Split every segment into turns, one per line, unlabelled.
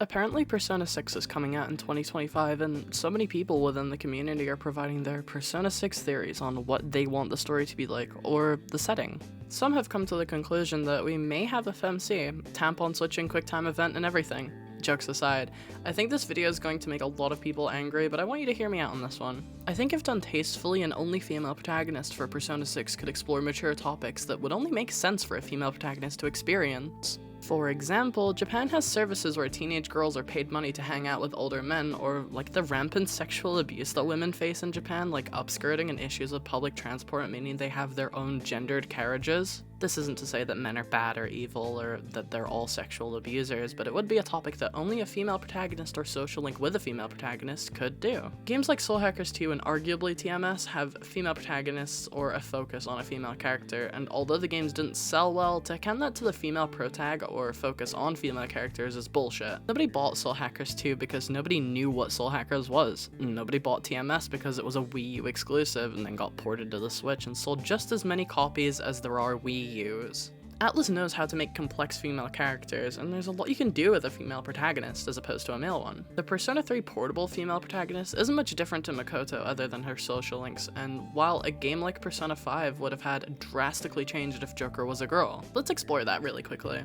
Apparently Persona 6 is coming out in 2025, and so many people within the community are providing their Persona 6 theories on what they want the story to be like, or the setting. Some have come to the conclusion that we may have a FMC, tampon switching, QuickTime event, and everything. Jokes aside, I think this video is going to make a lot of people angry, but I want you to hear me out on this one. I think if done tastefully, an only female protagonist for Persona 6 could explore mature topics that would only make sense for a female protagonist to experience. For example, Japan has services where teenage girls are paid money to hang out with older men, or like the rampant sexual abuse that women face in Japan, like upskirting and issues with public transport, meaning they have their own gendered carriages. This isn't to say that men are bad or evil, or that they're all sexual abusers, but it would be a topic that only a female protagonist or social link with a female protagonist could do. Games like Soul Hackers 2 and arguably TMS have female protagonists or a focus on a female character, and although the games didn't sell well, to count that to the female protag or focus on female characters is bullshit. Nobody bought Soul Hackers 2 because nobody knew what Soul Hackers was. Nobody bought TMS because it was a Wii U exclusive and then got ported to the Switch and sold just as many copies as there are Wii U's. Atlus knows how to make complex female characters, and there's a lot you can do with a female protagonist as opposed to a male one. The Persona 3 portable female protagonist isn't much different to Makoto other than her social links, and while a game like Persona 5 would have had drastically changed if Joker was a girl. Let's explore that really quickly.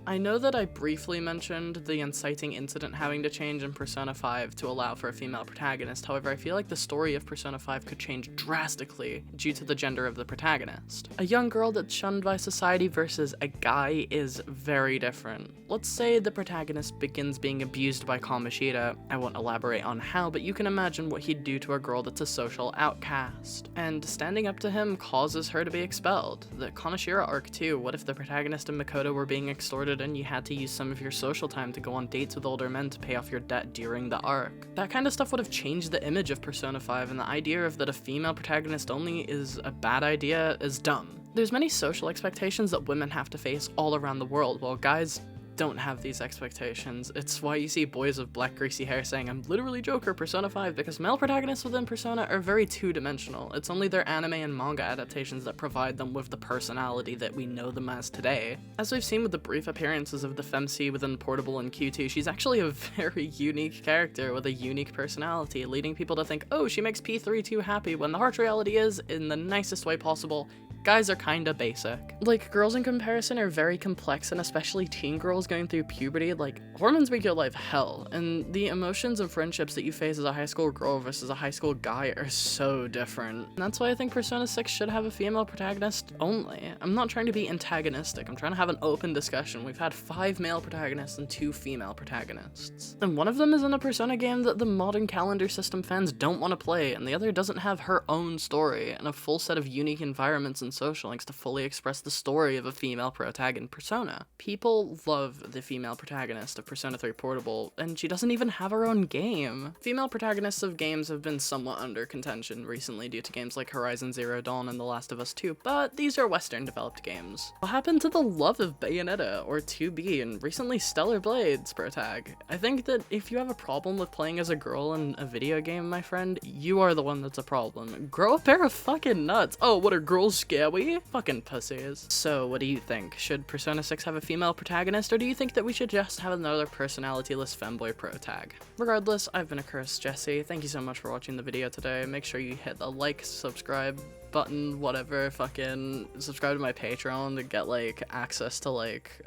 I know that I briefly mentioned the inciting incident having to change in Persona 5 to allow for a female protagonist, however I feel like the story of Persona 5 could change drastically due to the gender of the protagonist. A young girl that's shunned by society versus a guy is very different. Let's say the protagonist begins being abused by Kamoshida. I won't elaborate on how, but you can imagine what he'd do to a girl that's a social outcast. And standing up to him causes her to be expelled. The Konoshira arc too, what if the protagonist and Makoto were being extorted and you had to use some of your social time to go on dates with older men to pay off your debt during the arc? That kind of stuff would have changed the image of Persona 5, and the idea of that a female protagonist only is a bad idea is dumb. There's many social expectations that women have to face all around the world, while guys don't have these expectations. It's why you see boys with black greasy hair saying, "I'm literally Joker, Persona 5, because male protagonists within Persona are very two-dimensional. It's only their anime and manga adaptations that provide them with the personality that we know them as today. As we've seen with the brief appearances of the femc within Portable and Q2, she's actually a very unique character with a unique personality, leading people to think, oh, she makes P3 too happy, when the harsh reality is, in the nicest way possible, guys are kinda basic. Like, girls in comparison are very complex, and especially teen girls going through puberty, like, hormones make your life hell, and the emotions and friendships that you face as a high school girl versus a high school guy are so different. And that's why I think Persona 6 should have a female protagonist only. I'm not trying to be antagonistic, I'm trying to have an open discussion. We've had 5 male protagonists and 2 female protagonists. And one of them is in a Persona game that the modern calendar system fans don't want to play, and the other doesn't have her own story and a full set of unique environments and social links to fully express the story of a female protag in Persona. People love the female protagonist of Persona 3 Portable, and she doesn't even have her own game. Female protagonists of games have been somewhat under contention recently due to games like Horizon Zero Dawn and The Last of Us 2, but these are Western developed games. What happened to the love of Bayonetta or 2B and recently Stellar Blades protag? I think that if you have a problem with playing as a girl in a video game, my friend, you are the one that's a problem. Grow a pair of fucking nuts. Oh, what are girls scary? Fucking pussies. So what do you think? Should Persona 6 have a female protagonist, or do you think that we should just have another personality-less femboy protag? Regardless, I've been a cursed Jessie. Thank you so much for watching the video today. Make sure you hit the like, subscribe button, whatever, fucking subscribe to my Patreon to get like access to like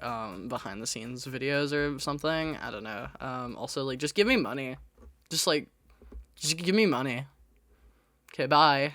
behind the scenes videos or something. I don't know. Also, like, just give me money. Just give me money. Okay, bye.